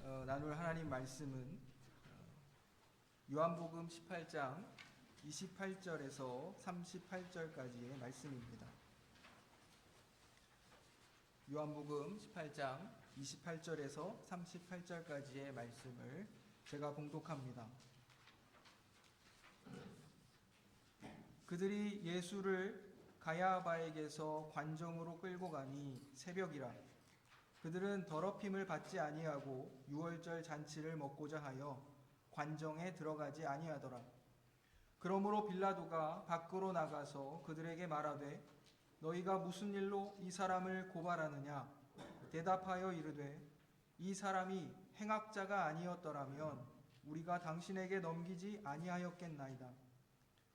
나눌 하나님 말씀은 요한복음 18장 28절에서 38절까지의 말씀입니다. 요한복음 18장 28절에서 38절까지의 말씀을 제가 봉독합니다. 그들이 예수를 가야바에게서 관정으로 끌고 가니 새벽이라. 그들은 더럽힘을 받지 아니하고 유월절 잔치를 먹고자 하여 관정에 들어가지 아니하더라. 그러므로 빌라도가 밖으로 나가서 그들에게 말하되 너희가 무슨 일로 이 사람을 고발하느냐? 대답하여 이르되 이 사람이 행악자가 아니었더라면 우리가 당신에게 넘기지 아니하였겠나이다.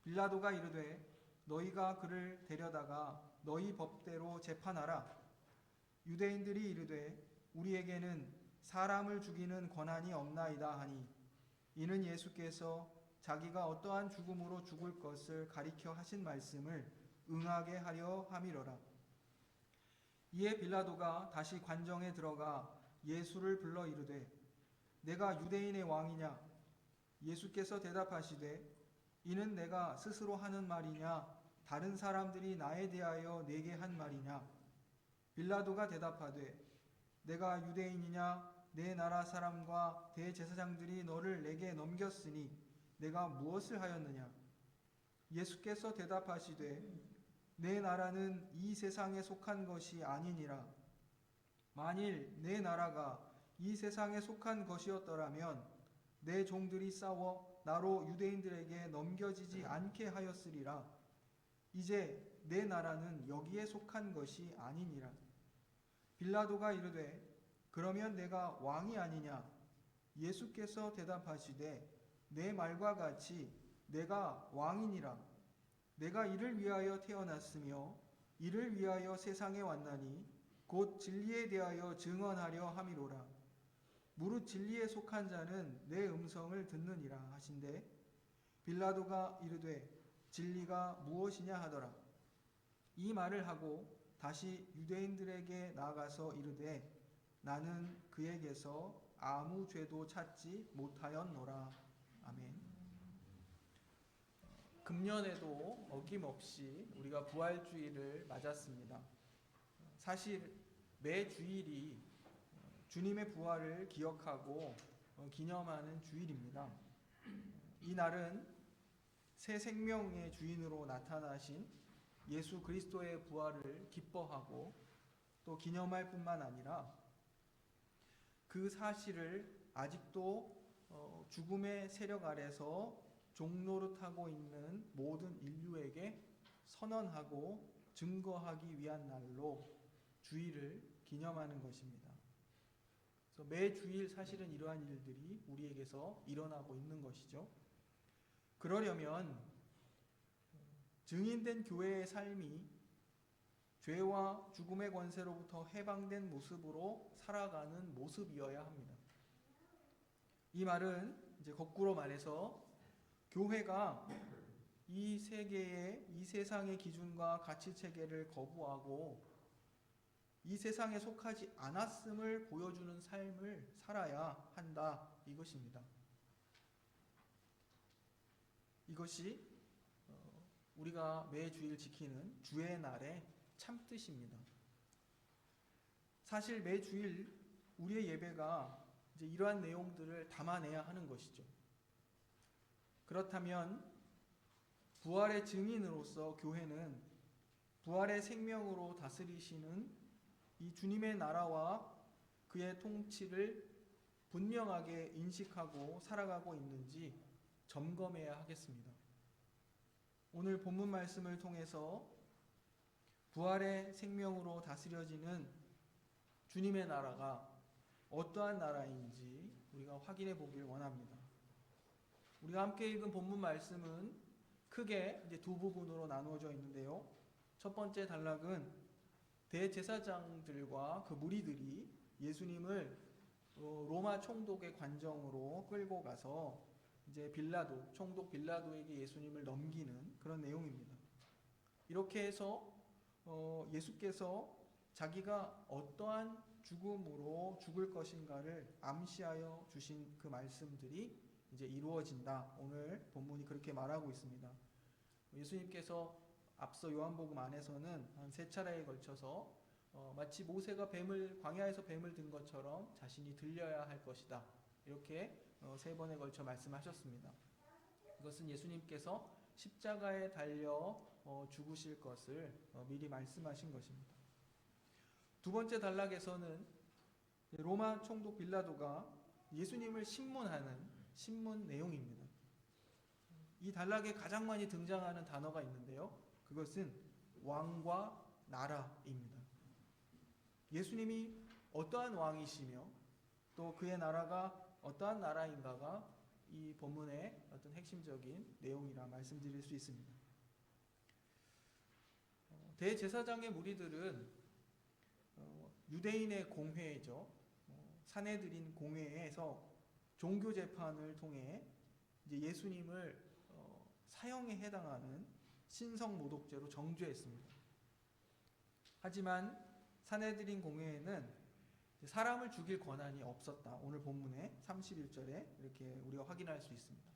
빌라도가 이르되 너희가 그를 데려다가 너희 법대로 재판하라. 유대인들이 이르되 우리에게는 사람을 죽이는 권한이 없나이다 하니 이는 예수께서 자기가 어떠한 죽음으로 죽을 것을 가리켜 하신 말씀을 응하게 하려 함이로라. 이에 빌라도가 다시 관정에 들어가 예수를 불러 이르되 내가 유대인의 왕이냐? 예수께서 대답하시되 이는 내가 스스로 하는 말이냐? 다른 사람들이 나에 대하여 내게 한 말이냐? 빌라도가 대답하되 내가 유대인이냐? 내 나라 사람과 대제사장들이 너를 내게 넘겼으니 내가 무엇을 하였느냐? 예수께서 대답하시되 내 나라는 이 세상에 속한 것이 아니니라. 만일 내 나라가 이 세상에 속한 것이었더라면 내 종들이 싸워 나로 유대인들에게 넘겨지지 않게 하였으리라. 이제 내 나라는 여기에 속한 것이 아니니라. 빌라도가 이르되 그러면 내가 왕이 아니냐? 예수께서 대답하시되 내 말과 같이 내가 왕이니라. 내가 이를 위하여 태어났으며 이를 위하여 세상에 왔나니 곧 진리에 대하여 증언하려 함이로라. 무릇 진리에 속한 자는 내 음성을 듣느니라 하신대 빌라도가 이르되 진리가 무엇이냐 하더라. 이 말을 하고 다시 유대인들에게 나아가서 이르되 나는 그에게서 아무 죄도 찾지 못하였노라. 아멘. 금년에도 어김없이 우리가 부활주일을 맞았습니다. 사실 매 주일이 주님의 부활을 기억하고 기념하는 주일입니다. 이 날은 새 생명의 주인으로 나타나신 예수 그리스도의 부활을 기뻐하고 또 기념할 뿐만 아니라 그 사실을 아직도 죽음의 세력 아래서 종노릇하고 있는 모든 인류에게 선언하고 증거하기 위한 날로 주일을 기념하는 것입니다. 그래서 매 주일 사실은 이러한 일들이 우리에게서 일어나고 있는 것이죠. 그러려면 증인된 교회의 삶이 죄와 죽음의 권세로부터 해방된 모습으로 살아가는 모습이어야 합니다. 이 말은 이제 거꾸로 말해서 교회가 이 세계의 이 세상의 기준과 가치 체계를 거부하고 이 세상에 속하지 않았음을 보여주는 삶을 살아야 한다 이것입니다. 이것이 우리가 매주일 지키는 주의 날의 참뜻입니다. 사실 매주일 우리의 예배가 이제 이러한 내용들을 담아내야 하는 것이죠. 그렇다면 부활의 증인으로서 교회는 부활의 생명으로 다스리시는 이 주님의 나라와 그의 통치를 분명하게 인식하고 살아가고 있는지 점검해야 하겠습니다. 오늘 본문 말씀을 통해서 부활의 생명으로 다스려지는 주님의 나라가 어떠한 나라인지 우리가 확인해 보길 원합니다. 우리가 함께 읽은 본문 말씀은 크게 이제 두 부분으로 나누어져 있는데요. 첫 번째 단락은 대제사장들과 그 무리들이 예수님을 로마 총독의 관정으로 끌고 가서 이제 총독 빌라도에게 예수님을 넘기는 그런 내용입니다. 이렇게 해서 예수께서 자기가 어떠한 죽음으로 죽을 것인가를 암시하여 주신 그 말씀들이 이제 이루어진다. 오늘 본문이 그렇게 말하고 있습니다. 예수님께서 앞서 요한복음 안에서는 한 3차례에 걸쳐서 마치 모세가 광야에서 뱀을 든 것처럼 자신이 들려야 할 것이다. 이렇게 3번에 걸쳐 말씀하셨습니다. 이것은 예수님께서 십자가에 달려 죽으실 것을 미리 말씀하신 것입니다. 두 번째 단락에서는 로마 총독 빌라도가 예수님을 신문하는 신문 내용입니다. 이 단락에 가장 많이 등장하는 단어가 있는데요. 그것은 왕과 나라입니다. 예수님이 어떠한 왕이시며 또 그의 나라가 어떠한 나라인가가 이 본문의 어떤 핵심적인 내용이라 말씀드릴 수 있습니다. 대제사장의 무리들은 유대인의 공회죠. 사내들인 공회에서 종교 재판을 통해 이제 예수님을 사형에 해당하는 신성모독죄로 정죄했습니다. 하지만 사내들인 공회에는 사람을 죽일 권한이 없었다. 오늘 본문의 31절에 이렇게 우리가 확인할 수 있습니다.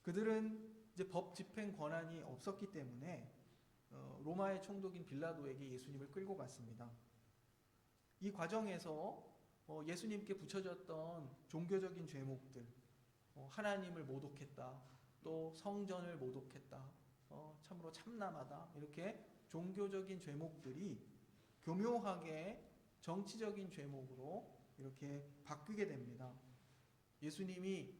그들은 이제 법 집행 권한이 없었기 때문에 로마의 총독인 빌라도에게 예수님을 끌고 갔습니다. 이 과정에서 예수님께 붙여졌던 종교적인 죄목들, 하나님을 모독했다, 또 성전을 모독했다, 참으로 참남하다, 이렇게 종교적인 죄목들이 교묘하게 정치적인 죄목으로 이렇게 바뀌게 됩니다. 예수님이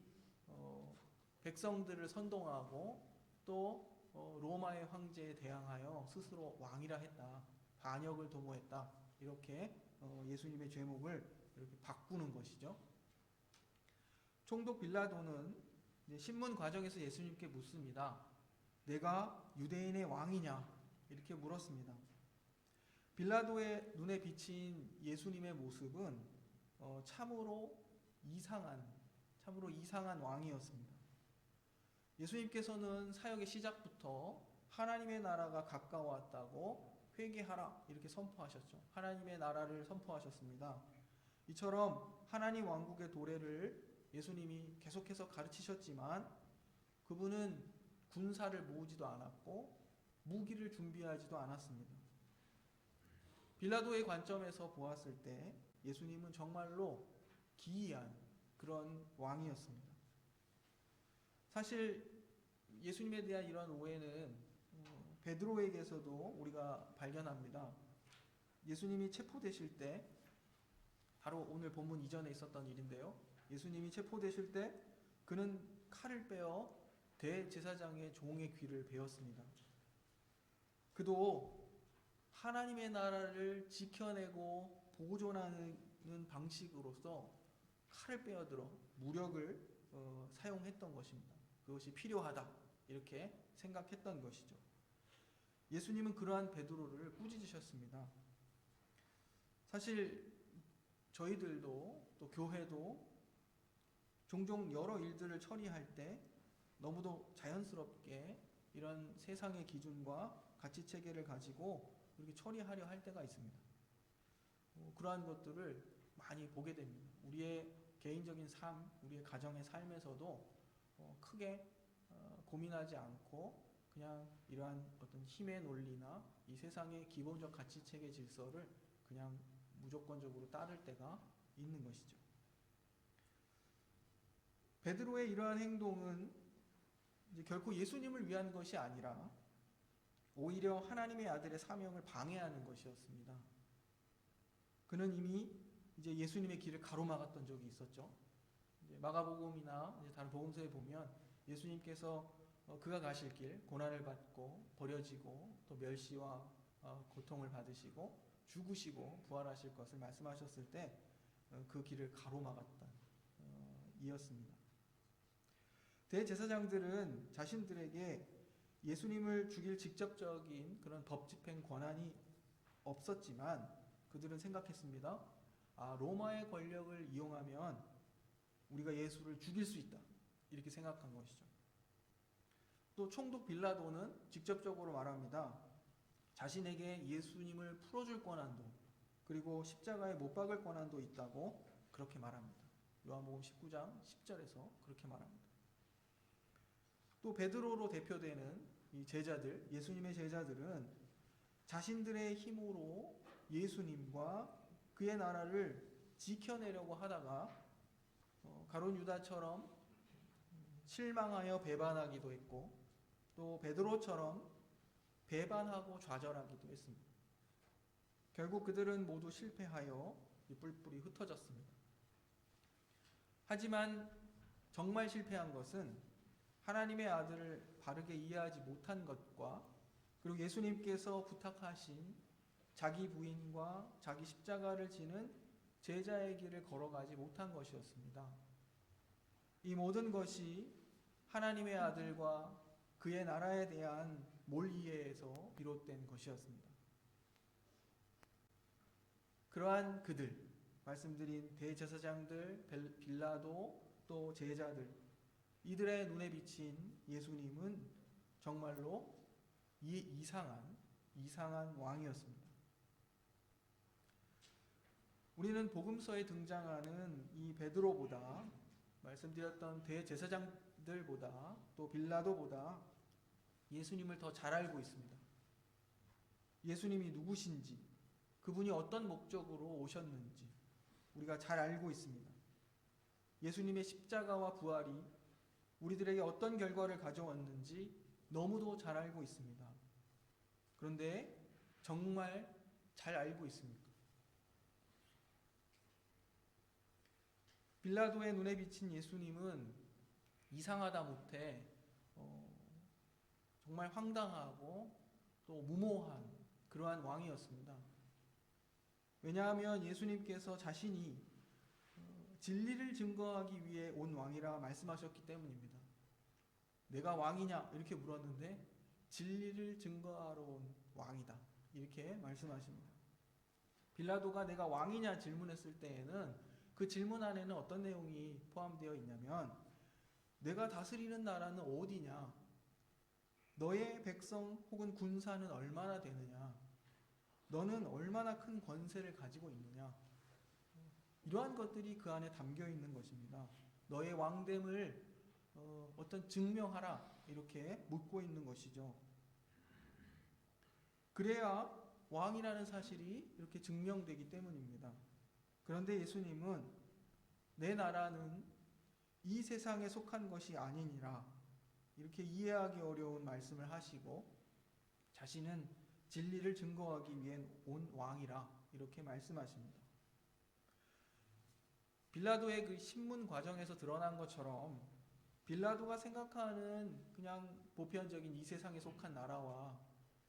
백성들을 선동하고 또 로마의 황제에 대항하여 스스로 왕이라 했다, 반역을 도모했다, 이렇게 예수님의 죄목을 이렇게 바꾸는 것이죠. 총독 빌라도는 신문 과정에서 예수님께 묻습니다. 내가 유대인의 왕이냐? 이렇게 물었습니다. 빌라도의 눈에 비친 예수님의 모습은 참으로 이상한 왕이었습니다. 예수님께서는 사역의 시작부터 하나님의 나라가 가까워왔다고 회개하라 이렇게 선포하셨죠. 하나님의 나라를 선포하셨습니다. 이처럼 하나님 왕국의 도래를 예수님이 계속해서 가르치셨지만 그분은 군사를 모으지도 않았고 무기를 준비하지도 않았습니다. 빌라도의 관점에서 보았을 때 예수님은 정말로 기이한 그런 왕이었습니다. 사실 예수님에 대한 이런 오해는 베드로에게서도 우리가 발견합니다. 예수님이 체포되실 때, 바로 오늘 본문 이전에 있었던 일인데요. 예수님이 체포되실 때 그는 칼을 빼어 대제사장의 종의 귀를 베었습니다. 그도 하나님의 나라를 지켜내고 보존하는 방식으로서 칼을 빼어들어 무력을 사용했던 것입니다. 그것이 필요하다 이렇게 생각했던 것이죠. 예수님은 그러한 베드로를 꾸짖으셨습니다. 사실 저희들도 또 교회도 종종 여러 일들을 처리할 때 너무도 자연스럽게 이런 세상의 기준과 가치 체계를 가지고 이렇게 처리하려 할 때가 있습니다. 그러한 것들을 많이 보게 됩니다. 우리의 개인적인 삶, 우리의 가정의 삶에서도 크게 고민하지 않고 그냥 이러한 어떤 힘의 논리나 이 세상의 기본적 가치 체계 질서를 그냥 무조건적으로 따를 때가 있는 것이죠. 베드로의 이러한 행동은 이제 결코 예수님을 위한 것이 아니라 오히려 하나님의 아들의 사명을 방해하는 것이었습니다. 그는 이미 이제 예수님의 길을 가로막았던 적이 있었죠. 이제 마가복음이나 이제 다른 복음서에 보면 예수님께서 그가 가실 길, 고난을 받고 버려지고 또 멸시와 고통을 받으시고 죽으시고 부활하실 것을 말씀하셨을 때 그 길을 가로막았던 이었습니다. 대제사장들은 자신들에게 예수님을 죽일 직접적인 그런 법 집행 권한이 없었지만 그들은 생각했습니다. 로마의 권력을 이용하면 우리가 예수를 죽일 수 있다. 이렇게 생각한 것이죠. 또 총독 빌라도는 직접적으로 말합니다. 자신에게 예수님을 풀어줄 권한도 그리고 십자가에 못 박을 권한도 있다고 그렇게 말합니다. 요한복음 19장 10절에서 그렇게 말합니다. 또 베드로로 대표되는 이 제자들, 예수님의 제자들은 자신들의 힘으로 예수님과 그의 나라를 지켜내려고 하다가 가룟 유다처럼 실망하여 배반하기도 했고, 또 베드로처럼 배반하고 좌절하기도 했습니다. 결국 그들은 모두 실패하여 뿔뿔이 흩어졌습니다. 하지만 정말 실패한 것은 하나님의 아들을 바르게 이해하지 못한 것과, 그리고 예수님께서 부탁하신 자기 부인과 자기 십자가를 지는 제자의 길을 걸어가지 못한 것이었습니다. 이 모든 것이 하나님의 아들과 그의 나라에 대한 몰이해에서 비롯된 것이었습니다. 그러한 그들, 말씀드린 대제사장들, 빌라도, 또 제자들, 이들의 눈에 비친 예수님은 정말로 이상한 왕이었습니다. 우리는 복음서에 등장하는 이 베드로보다, 말씀드렸던 대제사장들보다, 또 빌라도보다 예수님을 더 잘 알고 있습니다. 예수님이 누구신지, 그분이 어떤 목적으로 오셨는지 우리가 잘 알고 있습니다. 예수님의 십자가와 부활이 우리들에게 어떤 결과를 가져왔는지 너무도 잘 알고 있습니다. 그런데 정말 잘 알고 있습니까? 빌라도의 눈에 비친 예수님은 이상하다 못해 정말 황당하고 또 무모한 그러한 왕이었습니다. 왜냐하면 예수님께서 자신이 진리를 증거하기 위해 온 왕이라 말씀하셨기 때문입니다. 내가 왕이냐? 이렇게 물었는데 진리를 증거하러 온 왕이다, 이렇게 말씀하십니다. 빌라도가 내가 왕이냐 질문했을 때에는 그 질문 안에는 어떤 내용이 포함되어 있냐면, 내가 다스리는 나라는 어디냐? 너의 백성 혹은 군사는 얼마나 되느냐? 너는 얼마나 큰 권세를 가지고 있느냐? 이러한 것들이 그 안에 담겨 있는 것입니다. 너의 왕됨을 어떤 증명하라, 이렇게 묻고 있는 것이죠. 그래야 왕이라는 사실이 이렇게 증명되기 때문입니다. 그런데 예수님은 내 나라는 이 세상에 속한 것이 아니니라, 이렇게 이해하기 어려운 말씀을 하시고, 자신은 진리를 증거하기 위해 온 왕이라 이렇게 말씀하십니다. 빌라도의 그 신문 과정에서 드러난 것처럼 빌라도가 생각하는 그냥 보편적인 이 세상에 속한 나라와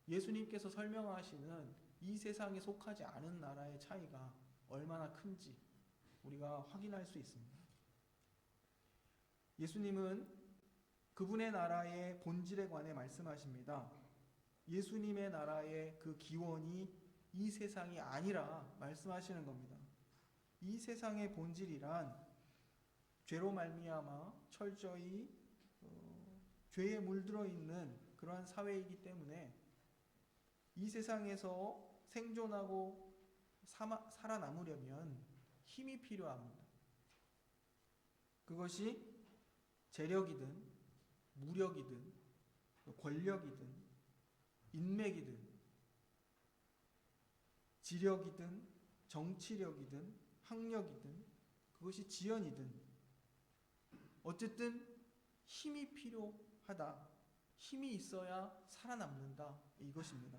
예수님께서 설명하시는 이 세상에 속하지 않은 나라의 차이가 얼마나 큰지 우리가 확인할 수 있습니다. 예수님은 그분의 나라의 본질에 관해 말씀하십니다. 예수님의 나라의 그 기원이 이 세상이 아니라 말씀하시는 겁니다. 이 세상의 본질이란 죄로 말미암아 철저히 죄에 물들어 있는 그러한 사회이기 때문에 이 세상에서 생존하고 살아남으려면 힘이 필요합니다. 그것이 재력이든 무력이든 권력이든 인맥이든 지력이든 정치력이든 학력이든 그것이 지연이든 어쨌든 힘이 필요하다. 힘이 있어야 살아남는다. 이것입니다.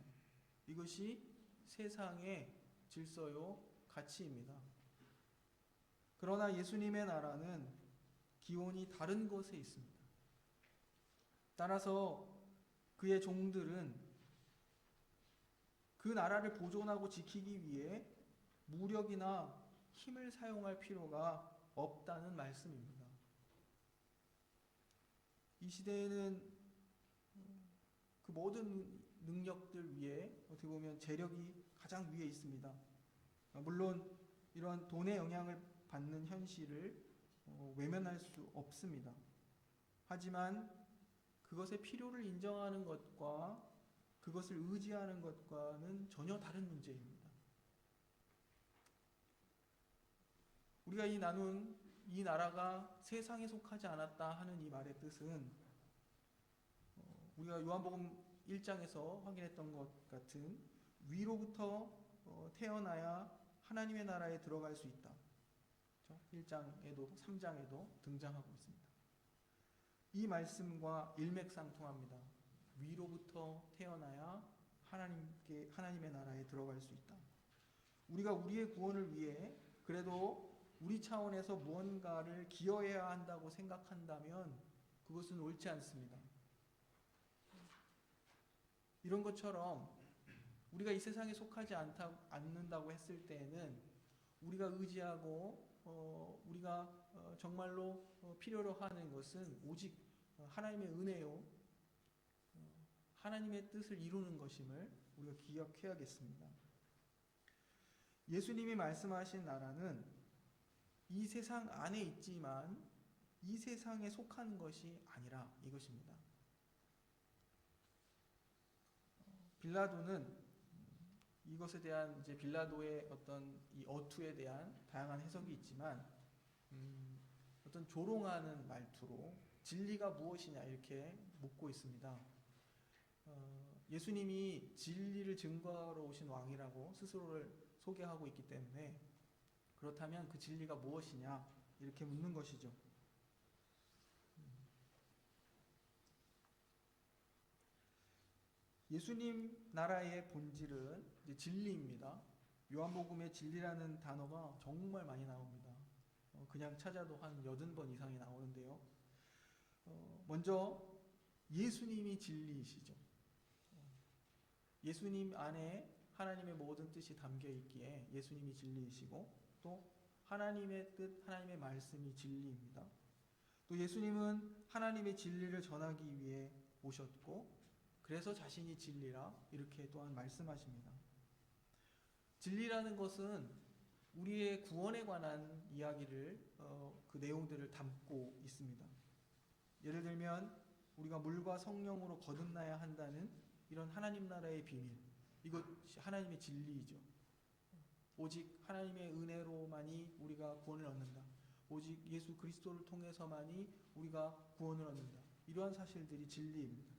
이것이 세상의 질서요 가치입니다. 그러나 예수님의 나라는 기원이 다른 곳에 있습니다. 따라서 그의 종들은 그 나라를 보존하고 지키기 위해 무력이나 힘을 사용할 필요가 없다는 말씀입니다. 이 시대에는 그 모든 능력들 위에 어떻게 보면 재력이 가장 위에 있습니다. 물론 이러한 돈의 영향을 받는 현실을 외면할 수 없습니다. 하지만 그것의 필요를 인정하는 것과 그것을 의지하는 것과는 전혀 다른 문제입니다. 우리가 이 나눈 이 나라가 세상에 속하지 않았다 하는 이 말의 뜻은 우리가 요한복음 1장에서 확인했던 것 같은 위로부터 태어나야 하나님의 나라에 들어갈 수 있다. 1장에도 3장에도 등장하고 있습니다. 이 말씀과 일맥상통합니다. 위로부터 태어나야 하나님의 나라에 들어갈 수 있다. 우리가 우리의 구원을 위해 그래도 우리 차원에서 무언가를 기여해야 한다고 생각한다면 그것은 옳지 않습니다. 이런 것처럼 우리가 이 세상에 속하지 않는다고 했을 때에는 우리가 의지하고 우리가 정말로 필요로 하는 것은 오직 하나님의 은혜요, 하나님의 뜻을 이루는 것임을 우리가 기억해야겠습니다. 예수님이 말씀하신 나라는 이 세상 안에 있지만 이 세상에 속한 것이 아니라 이것입니다. 빌라도는 이것에 대한 이제 빌라도의 어떤 이 어투에 대한 다양한 해석이 있지만 어떤 조롱하는 말투로 진리가 무엇이냐 이렇게 묻고 있습니다. 예수님이 진리를 증거하러 오신 왕이라고 스스로를 소개하고 있기 때문에 그렇다면 그 진리가 무엇이냐 이렇게 묻는 것이죠. 예수님 나라의 본질은 이제 진리입니다. 요한복음에 진리라는 단어가 정말 많이 나옵니다. 그냥 찾아도 한 80번 이상이 나오는데요. 먼저 예수님이 진리이시죠. 예수님 안에 하나님의 모든 뜻이 담겨 있기에 예수님이 진리이시고 또 하나님의 뜻, 하나님의 말씀이 진리입니다. 또 예수님은 하나님의 진리를 전하기 위해 오셨고 그래서 자신이 진리라 이렇게 또한 말씀하십니다. 진리라는 것은 우리의 구원에 관한 이야기를 그 내용들을 담고 있습니다. 예를 들면 우리가 물과 성령으로 거듭나야 한다는 이런 하나님 나라의 비밀, 이것이 하나님의 진리이죠. 오직 하나님의 은혜로만이 우리가 구원을 얻는다. 오직 예수 그리스도를 통해서만이 우리가 구원을 얻는다. 이러한 사실들이 진리입니다.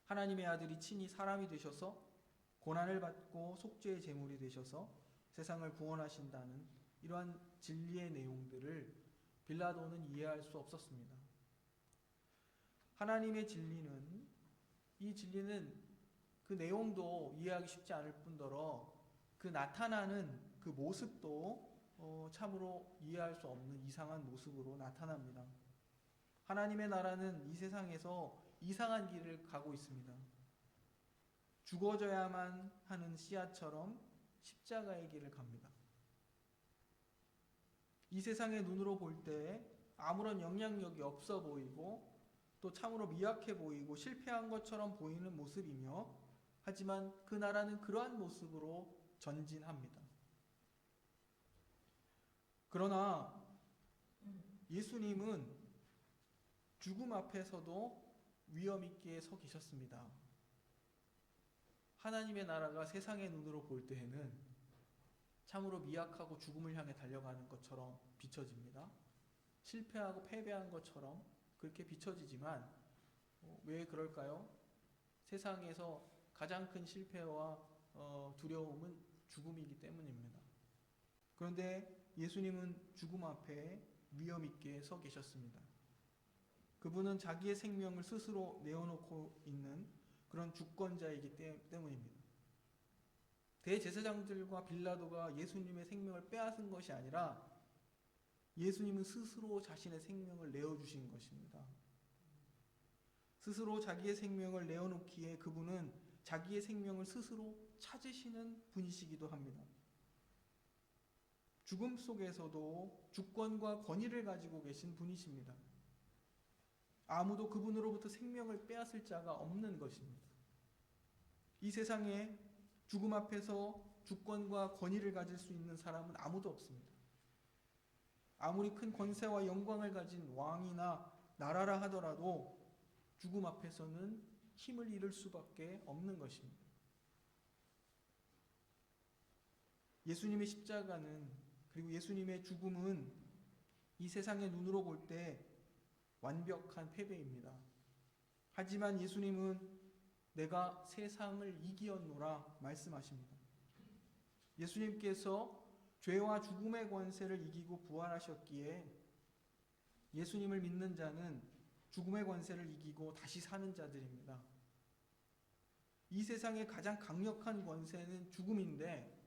하나님의 아들이 친히 사람이 되셔서 고난을 받고 속죄의 제물이 되셔서 세상을 구원하신다는 이러한 진리의 내용들을 빌라도는 이해할 수 없었습니다. 하나님의 진리는 이 진리는 그 내용도 이해하기 쉽지 않을 뿐더러 그 나타나는 그 모습도 참으로 이해할 수 없는 이상한 모습으로 나타납니다. 하나님의 나라는 이 세상에서 이상한 길을 가고 있습니다. 죽어져야만 하는 씨앗처럼 십자가의 길을 갑니다. 이 세상의 눈으로 볼 때 아무런 영향력이 없어 보이고 또 참으로 미약해 보이고 실패한 것처럼 보이는 모습이며 하지만 그 나라는 그러한 모습으로 전진합니다. 그러나 예수님은 죽음 앞에서도 위험 있게 서 계셨습니다. 하나님의 나라가 세상의 눈으로 볼 때에는 참으로 미약하고 죽음을 향해 달려가는 것처럼 비춰집니다. 실패하고 패배한 것처럼 그렇게 비춰지지만 왜 그럴까요? 세상에서 가장 큰 실패와 두려움은 죽음이기 때문입니다. 그런데 예수님은 죽음 앞에 위험 있게 서 계셨습니다. 그분은 자기의 생명을 스스로 내어놓고 있는 그런 주권자이기 때문입니다. 대제사장들과 빌라도가 예수님의 생명을 빼앗은 것이 아니라 예수님은 스스로 자신의 생명을 내어주신 것입니다. 스스로 자기의 생명을 내어놓기에 그분은 자기의 생명을 스스로 찾으시는 분이시기도 합니다. 죽음 속에서도 주권과 권위를 가지고 계신 분이십니다. 아무도 그분으로부터 생명을 빼앗을 자가 없는 것입니다. 이 세상에 죽음 앞에서 주권과 권위를 가질 수 있는 사람은 아무도 없습니다. 아무리 큰 권세와 영광을 가진 왕이나 나라라 하더라도 죽음 앞에서는 힘을 잃을 수밖에 없는 것입니다. 예수님의 십자가는 그리고 예수님의 죽음은 이 세상의 눈으로 볼 때 완벽한 패배입니다. 하지만 예수님은 내가 세상을 이기었노라 말씀하십니다. 예수님께서 죄와 죽음의 권세를 이기고 부활하셨기에 예수님을 믿는 자는 죽음의 권세를 이기고 다시 사는 자들입니다. 이 세상의 가장 강력한 권세는 죽음인데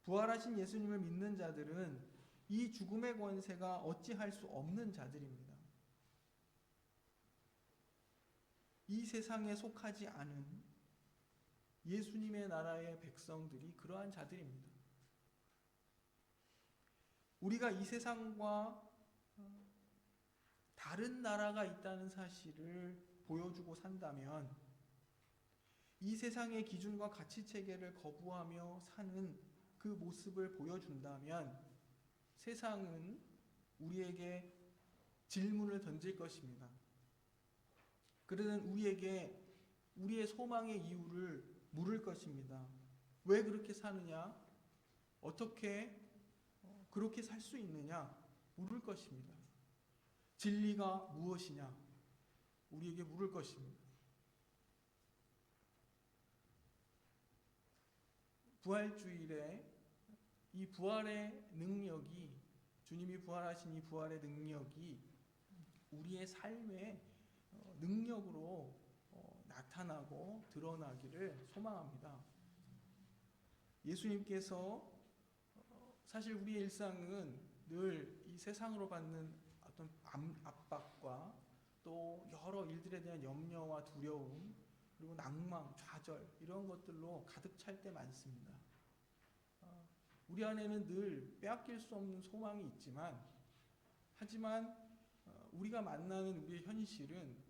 부활하신 예수님을 믿는 자들은 이 죽음의 권세가 어찌할 수 없는 자들입니다. 이 세상에 속하지 않은 예수님의 나라의 백성들이 그러한 자들입니다. 우리가 이 세상과 다른 나라가 있다는 사실을 보여주고 산다면, 이 세상의 기준과 가치 체계를 거부하며 사는 그 모습을 보여준다면 세상은 우리에게 질문을 던질 것입니다. 그들은 우리에게 우리의 소망의 이유를 물을 것입니다. 왜 그렇게 사느냐? 어떻게 그렇게 살 수 있느냐? 물을 것입니다. 진리가 무엇이냐? 우리에게 물을 것입니다. 부활주일에 이 부활의 능력이, 주님이 부활하신 이 부활의 능력이 우리의 삶의 능력으로 나타나고 드러나기를 소망합니다. 예수님께서 사실 우리의 일상은 늘 이 세상으로 받는 어떤 압박과 또 여러 일들에 대한 염려와 두려움, 그리고 낭망, 좌절, 이런 것들로 가득 찰 때 많습니다. 우리 안에는 늘 빼앗길 수 없는 소망이 있지만, 하지만 우리가 만나는 우리의 현실은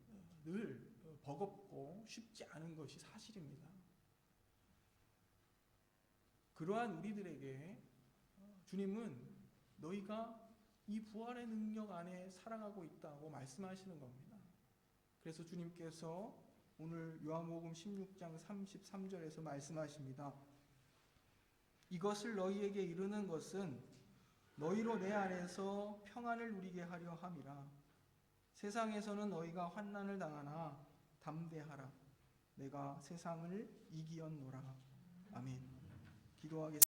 늘 버겁고 쉽지 않은 것이 사실입니다. 그러한 우리들에게 주님은 너희가 이 부활의 능력 안에 살아가고 있다고 말씀하시는 겁니다. 그래서 주님께서 오늘 요한복음 16장 33절에서 말씀하십니다. 이것을 너희에게 이르는 것은 너희로 내 안에서 평안을 누리게 하려 함이라. 세상에서는 너희가 환난을 당하나 담대하라. 내가 세상을 이기었노라. 아멘. 기도하겠습니다.